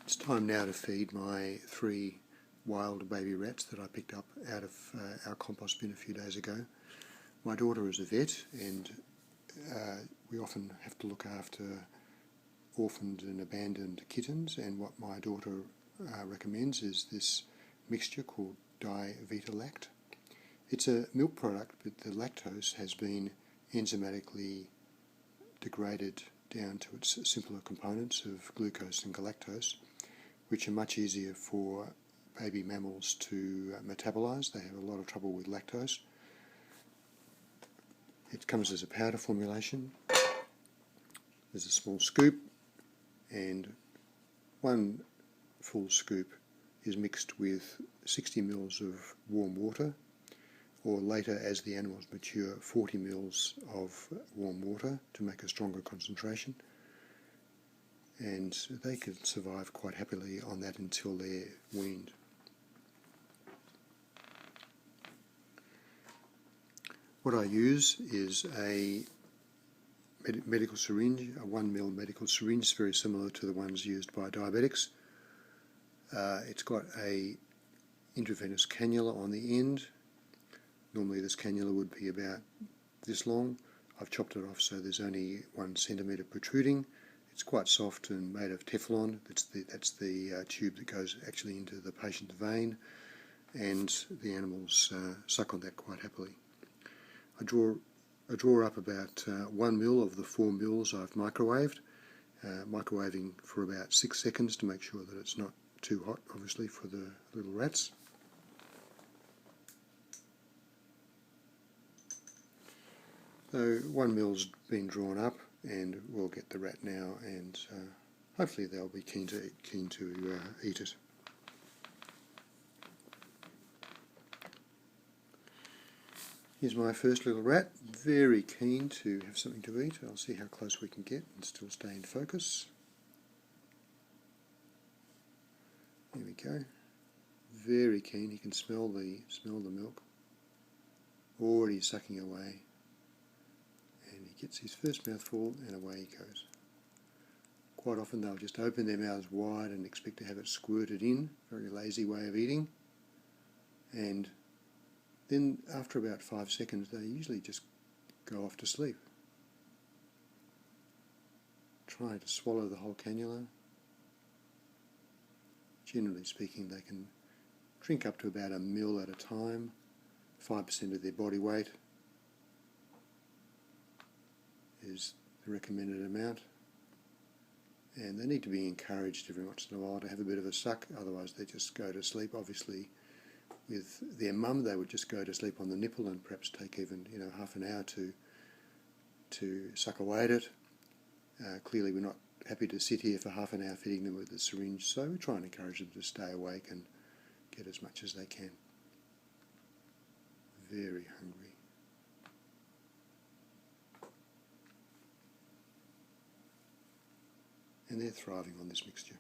It's time now to feed my 3 wild baby rats that I picked up out of our compost bin a few days ago. My daughter is a vet, and we often have to look after orphaned and abandoned kittens, and what my daughter recommends is this mixture called Di-Vita-Lact. It's a milk product, but the lactose has been enzymatically degraded down to its simpler components of glucose and galactose, which are much easier for baby mammals to metabolize. They have a lot of trouble with lactose. It comes as a powder formulation. There's a small scoop, and 1 full scoop is mixed with 60 ml of warm water, or later, as the animals mature, 40 ml of warm water to make a stronger concentration. And they can survive quite happily on that until they're weaned. What I use is a medical syringe, a 1 ml medical syringe. It's very similar to the ones used by diabetics. It's got a intravenous cannula on the end. Normally this cannula would be about this long. I've chopped it off so there's only 1 centimetre protruding. It's quite soft and made of Teflon. That's the tube that goes actually into the patient's vein, and the animals suck on that quite happily. I draw up about 1 ml of the 4 ml I've microwaved, microwaving for about 6 seconds to make sure that it's not too hot, obviously, for the little rats. So 1 ml's been drawn up, and we'll get the rat now, and hopefully they'll be keen to eat it. Here's my first little rat, very keen to have something to eat. I'll see how close we can get and still stay in focus. There we go. Very keen. He can smell the milk. Already sucking away. And he gets his first mouthful, and away he goes. Quite often they'll just open their mouths wide and expect to have it squirted in. Very lazy way of eating. And then after about 5 seconds they usually just go off to sleep, trying to swallow the whole cannula. Generally speaking, they can drink up to about 1 ml at a time, 5% of their body weight is the recommended amount, and they need to be encouraged every once in a while to have a bit of a suck, otherwise they just go to sleep. Obviously with their mum they would just go to sleep on the nipple and perhaps take even half an hour to suck away at it. Clearly we're not happy to sit here for half an hour feeding them with the syringe, so we try and encourage them to stay awake and get as much as they can. Very hungry. And they're thriving on this mixture.